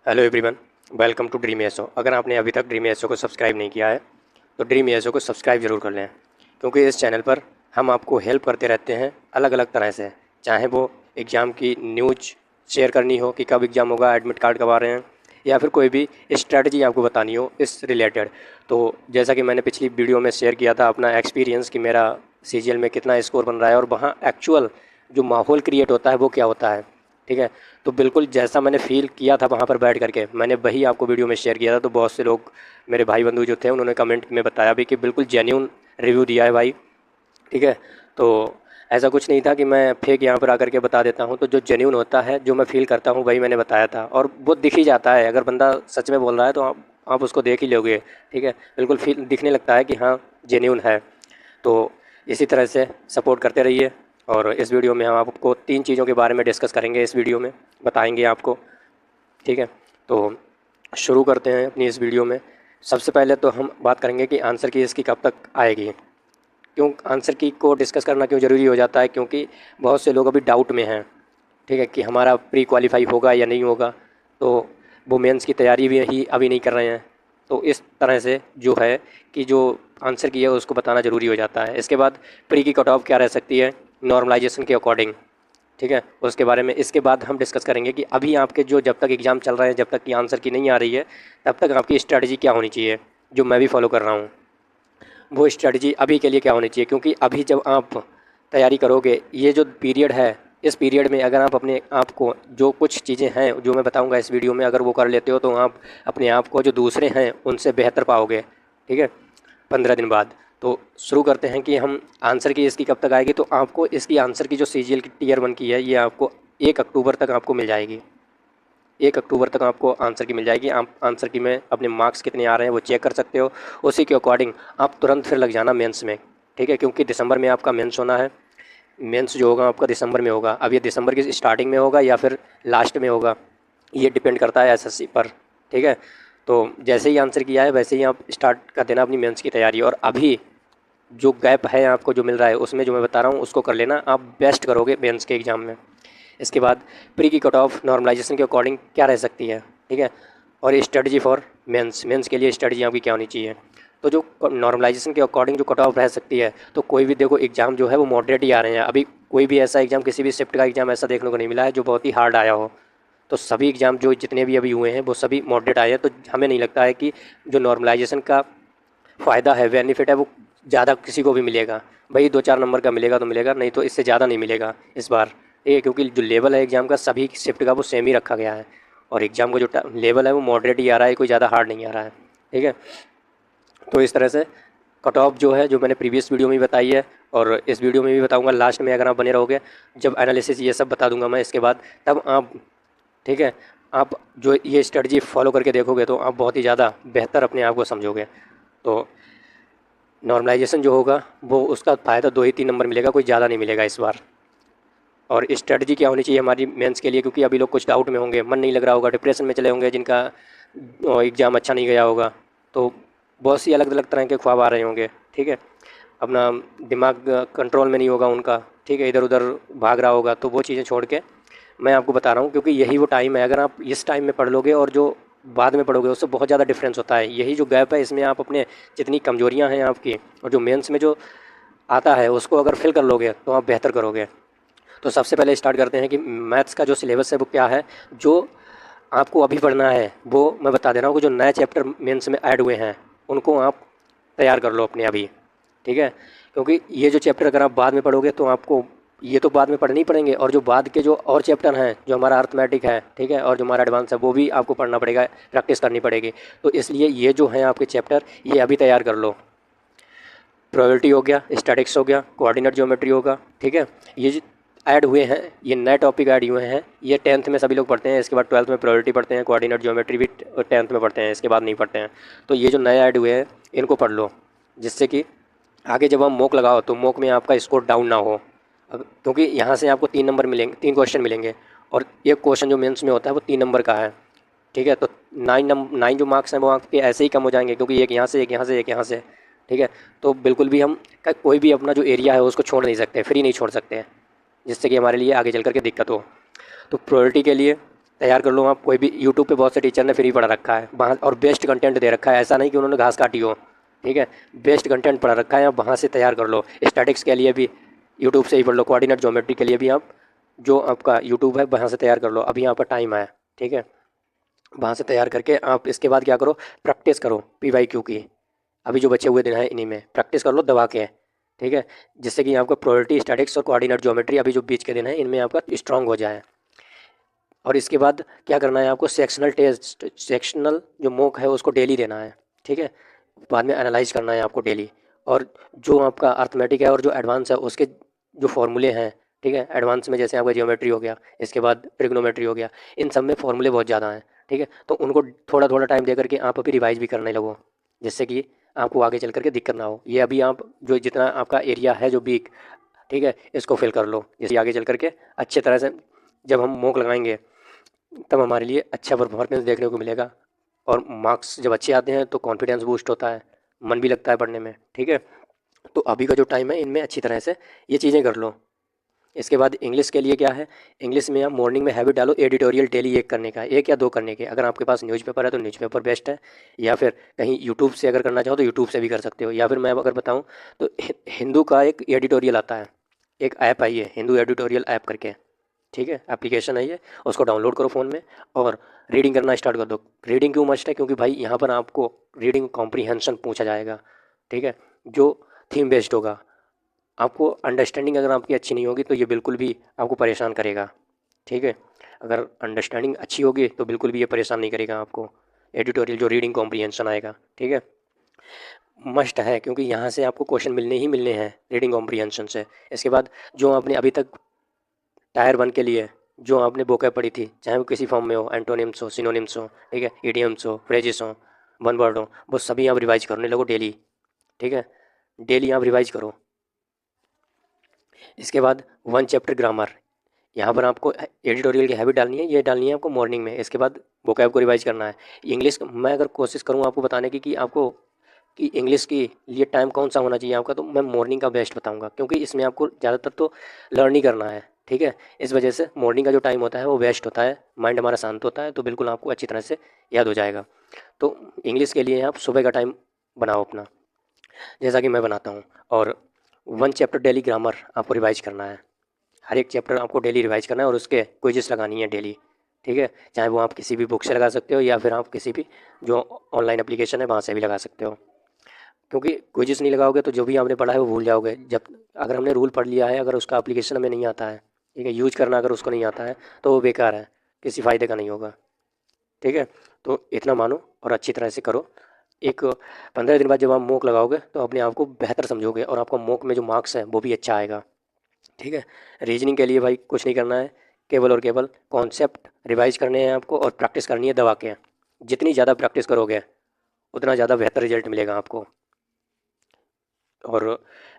Hello everyone, welcome to Dream SO. अगर आपने अभी तक ड्रीम एसओ को सब्सक्राइब नहीं किया है तो ड्रीम एसओ को सब्सक्राइब ज़रूर कर लें, क्योंकि इस चैनल पर हम आपको हेल्प करते रहते हैं अलग अलग तरह से। चाहे वो एग्ज़ाम की न्यूज शेयर करनी हो कि कब एग्ज़ाम होगा, एडमिट कार्ड कब आ रहे हैं, या फिर कोई भी स्ट्रैटेजी आपको बतानी हो इस रिलेटेड। तो जैसा कि मैंने पिछली वीडियो में शेयर किया था अपना एक्सपीरियंस कि मेरा सीजीएल में कितना स्कोर बन रहा है और वहाँ एक्चुअल जो माहौल क्रिएट होता है वो क्या होता है, ठीक है। तो बिल्कुल जैसा मैंने फ़ील किया था वहाँ पर बैठ करके, मैंने वही आपको वीडियो में शेयर किया था। तो बहुत से लोग, मेरे भाई बंधु जो थे, उन्होंने कमेंट में बताया भी कि बिल्कुल जेन्यून रिव्यू दिया है भाई, ठीक है। तो ऐसा कुछ नहीं था कि मैं फेक यहाँ पर आकर के बता देता हूँ। तो जो जेन्यून होता है, जो मैं फ़ील करता हूँ, वही मैंने बताया था और वो दिख ही जाता है। अगर बंदा सच में बोल रहा है तो आप उसको देख ही लोगे, ठीक है। बिल्कुल फील दिखने लगता है कि हाँ जेन्यून है। तो इसी तरह से सपोर्ट करते रहिए। और इस वीडियो में हम आपको 3 चीज़ों के बारे में डिस्कस करेंगे, इस वीडियो में बताएंगे आपको, ठीक है। तो शुरू करते हैं अपनी इस वीडियो में। सबसे पहले तो हम बात करेंगे कि आंसर की इसकी कब तक आएगी। क्यों आंसर की को डिस्कस करना क्यों ज़रूरी हो जाता है? क्योंकि बहुत से लोग अभी डाउट में हैं, ठीक है, कि हमारा प्री क्वालिफाई होगा या नहीं होगा। तो वो मेंस की तैयारी भी ही अभी नहीं कर रहे हैं। तो इस तरह से जो है कि जो आंसर की है उसको बताना ज़रूरी हो जाता है। इसके बाद प्री की कट ऑफ क्या रह सकती है नॉर्मलाइजेशन के अकॉर्डिंग, ठीक है, उसके बारे में इसके बाद हम डिस्कस करेंगे कि अभी आपके जो जब तक एग्ज़ाम चल रहे हैं, जब तक कि आंसर की नहीं आ रही है, तब तक आपकी स्ट्रैटेजी क्या होनी चाहिए, जो मैं भी फॉलो कर रहा हूँ। वो स्ट्रैटेजी अभी के लिए क्या होनी चाहिए, क्योंकि अभी जब आप तैयारी करोगे, ये जो पीरियड है, इस पीरियड में अगर आप अपने आप को, जो कुछ चीज़ें हैं जो मैं बताऊंगा इस वीडियो में, अगर वो कर लेते हो तो आप अपने आप को जो दूसरे हैं उनसे बेहतर पाओगे, ठीक है, 15 दिन बाद। तो शुरू करते हैं कि हम आंसर की इसकी कब तक आएगी। तो आपको इसकी आंसर की जो सीजीएल की टीयर 1 की है, ये आपको 1 अक्टूबर तक आपको मिल जाएगी। 1 अक्टूबर तक आपको आंसर की मिल जाएगी। आप आंसर की में अपने मार्क्स कितने आ रहे हैं वो चेक कर सकते हो। उसी के अकॉर्डिंग आप तुरंत फिर लग जाना मेंस में, ठीक है, क्योंकि दिसंबर में आपका मेंस होना है। मेंस जो होगा आपका दिसंबर में होगा। अब ये दिसंबर की स्टार्टिंग में होगा या फिर लास्ट में होगा, ये डिपेंड करता है एसएससी पर, ठीक है। तो जैसे ही आंसर किया है वैसे ही आप स्टार्ट कर देना अपनी मेंस की तैयारी। और अभी जो गैप है आपको जो मिल रहा है उसमें जो मैं बता रहा हूँ उसको कर लेना, आप बेस्ट करोगे मेंस के एग्ज़ाम में। इसके बाद प्री की कट ऑफ नॉर्मलाइजेशन के अकॉर्डिंग क्या रह सकती है, ठीक है, और स्ट्रेटजी फॉर मेंस के लिए स्ट्रेटजी आपकी क्या होनी चाहिए। तो जो नॉर्मलाइजेशन के अकॉर्डिंग जो कट ऑफ रह सकती है, तो कोई भी देखो एग्ज़ाम जो है वो मॉडरेट ही आ रहे हैं। अभी कोई भी ऐसा एग्ज़ाम, किसी भी शिफ्ट का एग्ज़ाम ऐसा देखने को नहीं मिला है जो बहुत ही हार्ड आया हो। तो सभी एग्ज़ाम जो जितने भी अभी हुए हैं वो सभी मॉडरेट आए हैं। तो हमें नहीं लगता है कि जो नॉर्मलाइजेशन का फ़ायदा है, बेनिफिट है, वो ज़्यादा किसी को भी मिलेगा। भाई 2-4 नंबर का मिलेगा तो मिलेगा, नहीं तो इससे ज़्यादा नहीं मिलेगा इस बार, ठीक है, क्योंकि जो लेवल है एग्ज़ाम का सभी शिफ्ट का वो सेम ही रखा गया है। और एग्ज़ाम का जो लेवल है वो मॉडरेट ही आ रहा है, कोई ज़्यादा हार्ड नहीं आ रहा है, ठीक है। तो इस तरह से कट ऑफ जो है, जो मैंने प्रीवियस वीडियो में भी बताई है और इस वीडियो में भी बताऊंगा लास्ट में, अगर आप बने रहोगे, जब एनालिसिस ये सब बता दूंगा मैं इसके बाद, तब आप, ठीक है, आप जो ये स्ट्रेटजी फॉलो करके देखोगे तो आप बहुत ही ज़्यादा बेहतर अपने आप को समझोगे। तो नॉर्मलाइजेशन जो होगा वो उसका फ़ायदा 2 ही 3 नंबर मिलेगा, कोई ज़्यादा नहीं मिलेगा इस बार। और स्ट्रेटजी क्या होनी चाहिए हमारी मेंस के लिए, क्योंकि अभी लोग कुछ डाउट में होंगे, मन नहीं लग रहा होगा, डिप्रेशन में चले होंगे, जिनका एग्ज़ाम अच्छा नहीं गया होगा। तो बहुत सी अलग अलग तरह के ख्वाब आ रहे होंगे, ठीक है, अपना दिमाग कंट्रोल में नहीं होगा उनका, ठीक है, इधर उधर भाग रहा होगा। तो वो चीज़ें छोड़ के मैं आपको बता रहा हूँ, क्योंकि यही वो टाइम है। अगर आप इस टाइम में पढ़ लोगे और जो बाद में पढ़ोगे उससे बहुत ज़्यादा डिफरेंस होता है। यही जो गैप है इसमें आप अपने जितनी कमजोरियाँ हैं आपकी और जो मेंस में जो आता है उसको अगर फिल कर लोगे तो आप बेहतर करोगे। तो सबसे पहले स्टार्ट करते हैं कि मैथ्स का जो सिलेबस है वो क्या है, जो आपको अभी पढ़ना है। वो मैं बता दे रहा हूँ कि जो नए चैप्टर मेंस में ऐड हुए हैं उनको आप तैयार कर लो अपने अभी, ठीक है, क्योंकि ये जो चैप्टर अगर आप बाद में पढ़ोगे तो आपको ये तो बाद में पढ़ने ही पड़ेंगे, और जो बाद के जो और चैप्टर हैं, जो हमारा अर्थमेटिक है, ठीक है, और जो हमारा एडवांस है, वो भी आपको पढ़ना पड़ेगा, प्रैक्टिस करनी पड़ेगी। तो इसलिए ये जो हैं आपके चैप्टर, ये अभी तैयार कर लो। प्रोबेबिलिटी हो गया, स्टैटिक्स हो गया, कोऑर्डिनेट ज्योमेट्री होगा, ठीक है, ये ऐड हुए हैं, ये नए टॉपिक ऐड हुए हैं। ये 10th में सभी लोग पढ़ते हैं, इसके बाद 12th में प्रोबेबिलिटी पढ़ते हैं, कोऑर्डिनेट ज्योमेट्री भी 10th में पढ़ते हैं, इसके बाद नहीं पढ़ते हैं। तो ये जो नए ऐड हुए हैं इनको पढ़ लो, जिससे कि आगे जब हम मॉक लगाओ तो मॉक में आपका स्कोर डाउन ना हो। क्योंकि यहाँ से आपको 3 नंबर मिलेंगे, 3 क्वेश्चन मिलेंगे, और एक क्वेश्चन जो मेंस में होता है वो 3 नंबर का है, ठीक है। तो 9 जो मार्क्स हैं वो आपके ऐसे ही कम हो जाएंगे, क्योंकि एक यहाँ से, एक यहाँ से, एक यहाँ से, ठीक है। तो बिल्कुल भी हम कोई भी अपना जो एरिया है उसको छोड़ नहीं सकते, फ्री नहीं छोड़ सकते हैं, जिससे कि हमारे लिए आगे चल करके दिक्कत हो। तो प्रायोरिटी के लिए तैयार कर लो आप। कोई भी यूट्यूब पे बहुत से टीचर ने फ्री पढ़ा रखा है वहाँ, और बेस्ट कंटेंट दे रखा है, ऐसा नहीं कि उन्होंने घास काटी हो, ठीक है। बेस्ट कंटेंट पढ़ा रखा है, आप वहाँ से तैयार कर लो। स्टैटिक्स के लिए भी यूट्यूब से ही पढ़ लो, कोऑर्डिनेट ज्योमेट्री के लिए भी आप जो आपका यूट्यूब है वहाँ से तैयार कर लो। अभी यहाँ पर टाइम है, ठीक है। वहाँ से तैयार करके आप इसके बाद क्या करो, प्रैक्टिस करो PYQ की। अभी जो बचे हुए दिन हैं इन्हीं में प्रैक्टिस कर लो दबा के, ठीक है, जिससे कि आपका प्रोबेबिलिटी, स्टैटिक्स और कोऑर्डिनेट ज्योमेट्री अभी जो बीच के दिन है इनमें आपका स्ट्रांग हो जाए। और इसके बाद क्या करना है आपको, सेक्शनल टेस्ट, सेक्शनल जो मॉक है उसको डेली देना है, ठीक है। बाद में एनालाइज करना है आपको डेली। और जो आपका अर्थमेटिक है और जो एडवांस है उसके जो फॉर्मूले हैं, ठीक है, एडवांस में जैसे आपका जियोमेट्री हो गया, इसके बाद ट्रिग्नोमेट्री हो गया, इन सब में फॉर्मूले बहुत ज़्यादा हैं, ठीक है। तो उनको थोड़ा थोड़ा टाइम दे करके आप अभी रिवाइज भी करने लगो, जिससे कि आपको आगे चल करके दिक्कत ना हो। ये अभी आप जो जितना आपका एरिया है जो वीक, ठीक है, इसको फिल कर लो, जैसे आगे चल करके अच्छे तरह से जब हम मॉक लगाएंगे तब हमारे लिए अच्छा परफॉर्मेंस देखने को मिलेगा। और मार्क्स जब अच्छे आते हैं तो कॉन्फिडेंस बूस्ट होता है, मन भी लगता है पढ़ने में, ठीक है। तो अभी का जो टाइम है इनमें अच्छी तरह से ये चीज़ें कर लो। इसके बाद इंग्लिश के लिए क्या है, इंग्लिश में आप मॉर्निंग में हैबिट डालो एडिटोरियल डेली एक करने का, एक या दो करने के। अगर आपके पास न्यूज़पेपर है तो न्यूज़पेपर बेस्ट है, या फिर कहीं यूट्यूब से अगर करना चाहो तो यूट्यूब से भी कर सकते हो। या फिर मैं अगर बताऊँ तो हिंदू का एक एडिटोरियल आता है, एक ऐप आई है हिंदू एडिटोरियल ऐप करके, ठीक है, एप्लीकेशन है ये, उसको डाउनलोड करो फ़ोन में और रीडिंग करना स्टार्ट कर दो। रीडिंग क्यों मस्ट है, क्योंकि भाई यहाँ पर आपको रीडिंग कॉम्प्रीहेंशन पूछा जाएगा, ठीक है, जो थीम बेस्ड होगा। आपको अंडरस्टैंडिंग अगर आपकी अच्छी नहीं होगी तो ये बिल्कुल भी आपको परेशान करेगा, ठीक है। अगर अंडरस्टैंडिंग अच्छी होगी तो बिल्कुल भी ये परेशान नहीं करेगा आपको, एडिटोरियल जो रीडिंग कॉम्प्रीहेंशन आएगा, ठीक है, मस्ट है, क्योंकि यहाँ से आपको क्वेश्चन मिलने ही मिलने हैं रीडिंग कॉम्प्रीहेंशन से। इसके बाद जो आपने अभी तक टायर 1 के लिए जो आपने बुकें पढ़ी थी, चाहे वो किसी फॉर्म में हो, एंटोनिम्स हो, सिनोनिम्स हो, ठीक है, इडियम्स हो, फ्रेजेस हो, वन वर्ड हो, वो सभी आप रिवाइज करने लगो डेली, ठीक है, डेली आप रिवाइज करो। इसके बाद 1 चैप्टर ग्रामर, यहाँ पर आपको एडिटोरियल की हैबिट डालनी है, ये डालनी है आपको मॉर्निंग में। इसके बाद वोकैब को रिवाइज करना है। इंग्लिश मैं अगर कोशिश करूँ आपको बताने की कि आपको कि इंग्लिश के लिए टाइम कौन सा होना चाहिए आपका, तो मैं मॉर्निंग का बेस्ट बताऊंगा, क्योंकि इसमें आपको ज़्यादातर तो लर्न ही करना है, ठीक है। इस वजह से मॉर्निंग का जो टाइम होता है वो बेस्ट होता है, माइंड हमारा शांत होता है, तो बिल्कुल आपको अच्छी तरह से याद हो जाएगा। तो इंग्लिश के लिए आप सुबह का टाइम बनाओ अपना, जैसा कि मैं बनाता हूँ। और 1 चैप्टर डेली ग्रामर आपको रिवाइज करना है, हर एक चैप्टर आपको डेली रिवाइज करना है और उसके क्विज़ेस लगानी है डेली, ठीक है। चाहे वो आप किसी भी बुक से लगा सकते हो या फिर आप किसी भी जो ऑनलाइन एप्लीकेशन है वहाँ से भी लगा सकते हो, क्योंकि क्विज़ेस नहीं लगाओगे तो जो भी आपने पढ़ा है वो भूल जाओगे। जब अगर हमने रूल पढ़ लिया है, अगर उसका एप्लीकेशन हमें नहीं आता है, ठीक है, यूज करना अगर उसको नहीं आता है तो वो बेकार है, किसी फ़ायदे का नहीं होगा, ठीक है। तो इतना मानो और अच्छी तरह से करो। एक 15 दिन बाद जब आप मॉक लगाओगे तो अपने आप को बेहतर समझोगे और आपका मॉक में जो मार्क्स है वो भी अच्छा आएगा, ठीक है। रीजनिंग के लिए भाई कुछ नहीं करना है, केवल और केवल कॉन्सेप्ट रिवाइज करने हैं आपको और प्रैक्टिस करनी है दबा के। जितनी ज़्यादा प्रैक्टिस करोगे उतना ज़्यादा बेहतर रिजल्ट मिलेगा आपको। और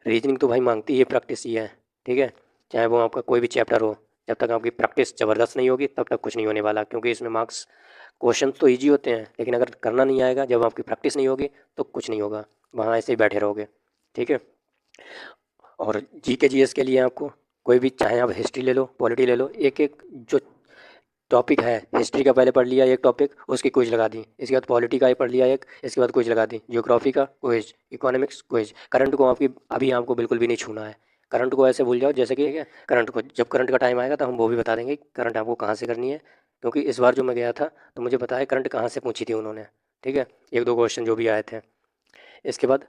रीजनिंग तो भाई मांगती है प्रैक्टिस ही है, ठीक है, चाहे वो आपका कोई भी चैप्टर हो। जब तक आपकी प्रैक्टिस ज़बरदस्त नहीं होगी तब तक कुछ नहीं होने वाला, क्योंकि इसमें मार्क्स, क्वेश्चन तो ईजी होते हैं लेकिन अगर करना नहीं आएगा, जब आपकी प्रैक्टिस नहीं होगी तो कुछ नहीं होगा, वहाँ ऐसे ही बैठे रहोगे, ठीक है। और GK GS के लिए आपको कोई भी, चाहे आप हिस्ट्री ले लो, पॉलिटी ले लो, एक एक जो टॉपिक है, हिस्ट्री का पहले पढ़ लिया एक टॉपिक, उसकी क्विज लगा दी। इसके बाद पॉलिटी का ही पढ़ लिया एक, इसके बाद क्विज लगा दी। ज्योग्राफी का क्विज, इकोनॉमिक्स क्विज। करंट को आपकी अभी आपको बिल्कुल भी नहीं छूना है, करंट को ऐसे भूल जाओ जैसे कि, ठीक है, करंट को जब करंट का टाइम आएगा तो हम वो भी बता देंगे करंट आपको कहाँ से करनी है, क्योंकि इस बार जो मैं गया था तो मुझे पता है करंट कहाँ से पूछी थी उन्होंने, ठीक है, एक दो क्वेश्चन जो भी आए थे। इसके बाद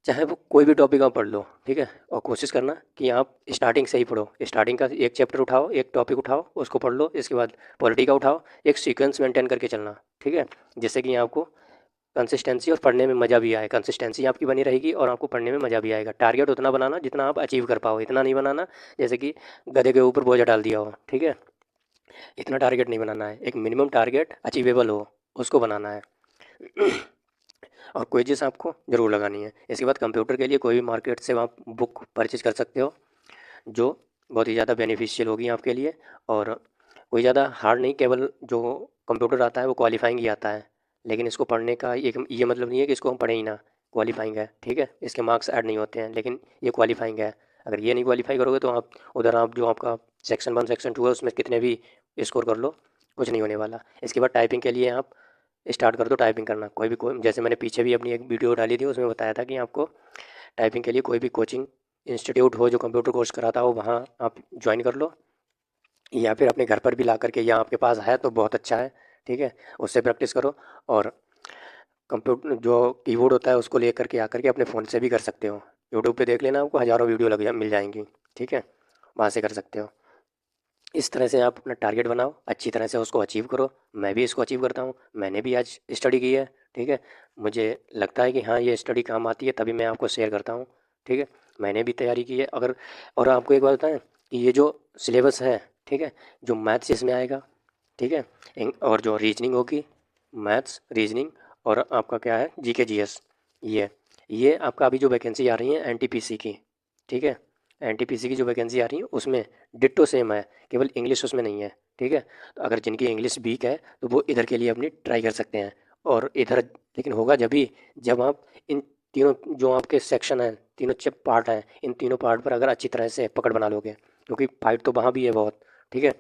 चाहे वो कोई भी टॉपिक आप पढ़ लो, ठीक है, और कोशिश करना कि आप स्टार्टिंग से ही पढ़ो। स्टार्टिंग का एक चैप्टर उठाओ, एक टॉपिक उठाओ, उसको पढ़ लो। इसके बाद पॉलिटी का उठाओ, एक सीक्वेंस मेंटेन करके चलना, ठीक है, जिससे कि आपको कंसिस्टेंसी और पढ़ने में मज़ा भी आए। कंसिस्टेंसी आपकी बनी रहेगी और आपको पढ़ने में मज़ा भी आएगा। टारगेट उतना बनाना जितना आप अचीव कर पाओ, इतना नहीं बनाना जैसे कि गधे के ऊपर बोझा डाल दिया हो, ठीक है, इतना टारगेट नहीं बनाना है। एक मिनिमम टारगेट अचीवेबल हो उसको बनाना है। और क्विज़ेस आपको ज़रूर लगानी है। इसके बाद कंप्यूटर के लिए कोई भी मार्केट से आप बुक परचेज कर सकते हो जो बहुत ही ज़्यादा बेनिफिशियल होगी आपके लिए। और कोई ज़्यादा हार्ड नहीं, केवल जो कंप्यूटर आता है वो क्वालिफाइंग ही आता है, लेकिन इसको पढ़ने का एक ये मतलब नहीं है कि इसको हम पढ़ें ही ना। क्वालिफाइंग है, ठीक है, इसके मार्क्स ऐड नहीं होते हैं, लेकिन ये क्वालिफाइंग है। अगर ये नहीं क्वालिफाई करोगे तो आप उधर आप जो आपका सेक्शन 1 सेक्शन 2 है उसमें कितने भी स्कोर कर लो, कुछ नहीं होने वाला। इसके बाद टाइपिंग के लिए आप स्टार्ट कर दो टाइपिंग करना। कोई जैसे मैंने पीछे भी अपनी एक वीडियो डाली थी, उसमें बताया था कि आपको टाइपिंग के लिए कोई भी कोचिंग इंस्टीट्यूट हो जो कंप्यूटर कोर्स कराता हो, वहाँ आप ज्वाइन कर लो, या फिर अपने घर पर भी ला करके, या आपके पास है तो बहुत अच्छा है, ठीक है, उससे प्रैक्टिस करो। और कंप्यूटर जो कीबोर्ड होता है उसको ले करके आकर के अपने फ़ोन से भी कर सकते हो। यूट्यूब पे देख लेना, आपको हज़ारों वीडियो मिल जाएंगी, ठीक है, वहाँ से कर सकते हो। इस तरह से आप अपना टारगेट बनाओ, अच्छी तरह से उसको अचीव करो। मैं भी इसको अचीव करता हूँ, मैंने भी आज स्टडी की है, ठीक है। मुझे लगता है कि हाँ ये स्टडी काम आती है, तभी मैं आपको शेयर करता हूँ, ठीक है। मैंने भी तैयारी की है। अगर और आपको एक बात बताएं कि ये जो सिलेबस है, ठीक है, जो मैथ्स इसमें आएगा, ठीक है, और जो रीजनिंग होगी, मैथ्स रीजनिंग, और आपका क्या है जीके जीएस, ये आपका अभी जो वैकेंसी आ रही है एनटीपीसी की, ठीक है, एनटीपीसी की जो वैकेंसी आ रही है उसमें डिट्टो सेम है, केवल इंग्लिश उसमें नहीं है, ठीक है। तो अगर जिनकी इंग्लिश वीक है तो वो इधर के लिए अपनी ट्राई कर सकते हैं। और इधर लेकिन होगा जब भी, जब आप इन तीनों जो आपके सेक्शन हैं, तीनों पार्ट हैं, इन तीनों पार्ट पर अगर अच्छी तरह से पकड़ बना लोगे, क्योंकि फाइट तो वहाँ भी है बहुत, ठीक है।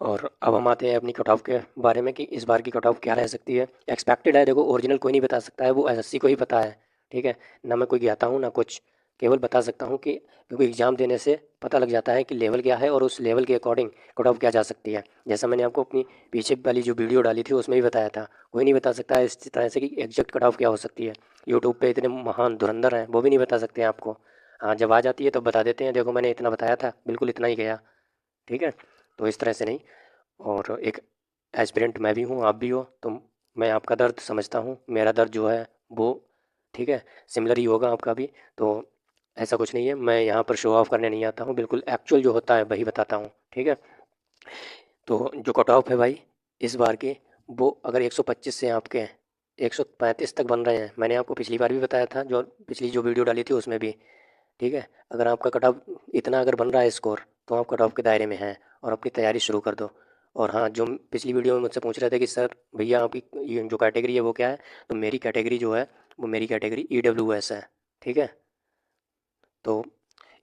और अब हम आते हैं अपनी कट ऑफ के बारे में कि इस बार की कट ऑफ क्या रह सकती है। एक्सपेक्टेड है, देखो ओरिजिनल कोई नहीं बता सकता है, वो एसएससी को ही पता है, ठीक है। ना मैं कोई ज्ञाता हूँ ना कुछ, केवल बता सकता हूँ कि क्योंकि एग्ज़ाम देने से पता लग जाता है कि लेवल क्या है और उस लेवल के अकॉर्डिंग कट ऑफ क्या जा सकती है। जैसा मैंने आपको अपनी पीछे वाली जो वीडियो डाली थी उसमें भी बताया था, कोई नहीं बता सकता है इस तरह से कि एग्जैक्ट कट ऑफ क्या हो सकती है। यूट्यूब पे इतने महान धुरंधर हैं, वो भी नहीं बता सकते हैं आपको। हाँ जब आ जाती है तो बता देते हैं, देखो मैंने इतना बताया था, बिल्कुल इतना ही गया, ठीक है। तो इस तरह से नहीं। और एक एस्पिरेंट मैं भी हूँ, आप भी हो, तो मैं आपका दर्द समझता हूँ, मेरा दर्द जो है वो, ठीक है, सिमिलर ही होगा आपका भी। तो ऐसा कुछ नहीं है, मैं यहाँ पर शो ऑफ करने नहीं आता हूँ, बिल्कुल एक्चुअल जो होता है वही बताता हूँ, ठीक है। तो जो कट ऑफ है भाई इस बार की, वो अगर 125 से आपके 135 तक बन रहे हैं, मैंने आपको पिछली बार भी बताया था, जो पिछली जो वीडियो डाली थी उसमें भी, ठीक है। अगर आपका कट ऑफ इतना अगर बन रहा है स्कोर, तो आप कट ऑफ के दायरे में हैं और अपनी तैयारी शुरू कर दो। और हाँ, जो पिछली वीडियो में मुझसे पूछ रहे थे कि सर भैया आपकी ये जो कैटेगरी है वो क्या है, तो मेरी कैटेगरी जो है वो मेरी कैटेगरी ईडब्ल्यूएस है, ठीक है। तो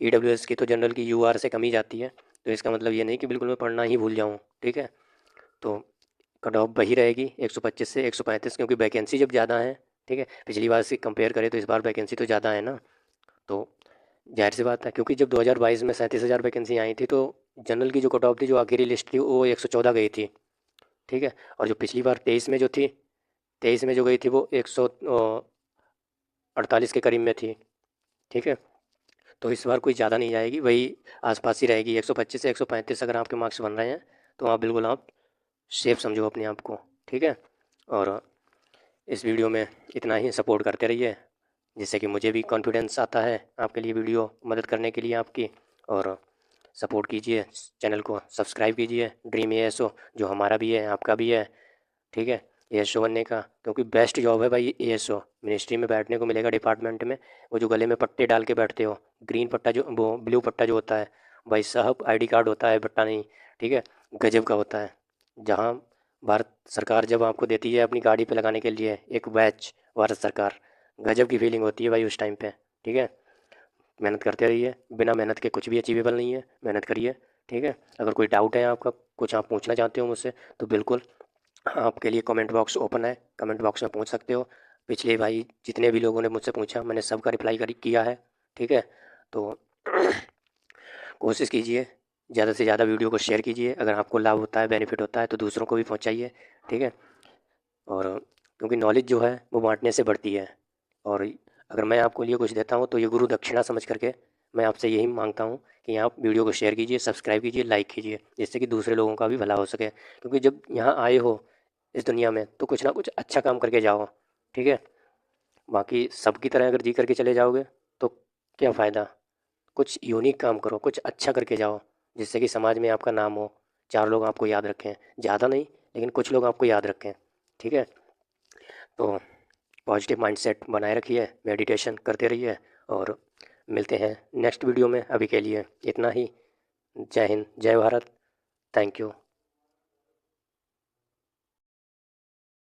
ईडब्ल्यूएस की तो जनरल की यूआर से कम ही जाती है, तो इसका मतलब ये नहीं कि बिल्कुल मैं पढ़ना ही भूल जाऊँ, ठीक है। तो कट ऑफ वही रहेगी 125 से 135, क्योंकि वैकेंसी जब ज़्यादा है, ठीक है, पिछली बार से कंपेयर करें तो इस बार वैकेंसी तो ज़्यादा है ना। तो जाहिर सी बात है, क्योंकि जब 2022 में 37,000 वैकेंसी आई थी, तो जनरल की जो कट ऑफ थी, जो आखिरी लिस्ट थी, वो 114 गई थी, ठीक है। और जो पिछली बार 23 में जो थी, 23 में जो गई थी वो 148 के करीब में थी, ठीक है। तो इस बार कोई ज़्यादा नहीं जाएगी, वही आसपास ही रहेगी 125 से 135। अगर आपके मार्क्स बन रहे हैं तो आप बिल्कुल आप सेफ समझो अपने आप को, ठीक है। और इस वीडियो में इतना ही, सपोर्ट करते रहिए, जिससे कि मुझे भी कॉन्फिडेंस आता है आपके लिए वीडियो मदद करने के लिए आपकी। और सपोर्ट कीजिए, चैनल को सब्सक्राइब कीजिए, ड्रीम एएसओ जो हमारा भी है आपका भी है, ठीक है, एएसओ बनने का, क्योंकि बेस्ट जॉब है भाई एएसओ। मिनिस्ट्री में बैठने को मिलेगा, डिपार्टमेंट में, वो जो गले में पट्टे डाल के बैठते हो, ग्रीन पट्टा जो, वो ब्लू पट्टा जो होता है, भाई साहब आईडी कार्ड होता है, पट्टा नहीं, ठीक है, गजब का होता है। जहाँ भारत सरकार जब आपको देती है अपनी गाड़ी पे लगाने के लिए एक बैच, भारत सरकार, गजब की फीलिंग होती है भाई उस टाइम पे, ठीक है। मेहनत करते रहिए, बिना मेहनत के कुछ भी अचीवेबल नहीं है, मेहनत करिए, ठीक है। अगर कोई डाउट है आपका, कुछ आप पूछना चाहते हो मुझसे, तो बिल्कुल आपके लिए कमेंट बॉक्स ओपन है, कमेंट बॉक्स में पूछ सकते हो। पिछले भाई जितने भी लोगों ने मुझसे पूछा, मैंने सबका रिप्लाई किया है, ठीक है। तो कोशिश कीजिए, ज़्यादा से ज़्यादा वीडियो को शेयर कीजिए, अगर आपको लाभ होता है, बेनिफिट होता है, तो दूसरों को भी पहुंचाइए, ठीक है। और क्योंकि नॉलेज जो है वो बांटने से बढ़ती है। और अगर मैं आपको लिए कुछ देता हूँ तो ये गुरु दक्षिणा समझ करके मैं आपसे यही मांगता हूँ कि आप वीडियो को शेयर कीजिए, सब्सक्राइब कीजिए, लाइक कीजिए, जिससे कि दूसरे लोगों का भी भला हो सके। क्योंकि जब यहाँ आए हो इस दुनिया में तो कुछ ना कुछ अच्छा काम करके जाओ, ठीक है। बाकी सबकी तरह अगर जी करके चले जाओगे तो क्या फ़ायदा। कुछ यूनिक काम करो, कुछ अच्छा करके जाओ, जिससे कि समाज में आपका नाम हो, चार लोग आपको याद रखें, ज़्यादा नहीं लेकिन कुछ लोग आपको याद रखें, ठीक है। तो पॉजिटिव माइंडसेट बनाए रखिए, मेडिटेशन करते रहिए, और मिलते हैं नेक्स्ट वीडियो में। अभी के लिए इतना ही। जय हिंद, जय भारत, थैंक यू।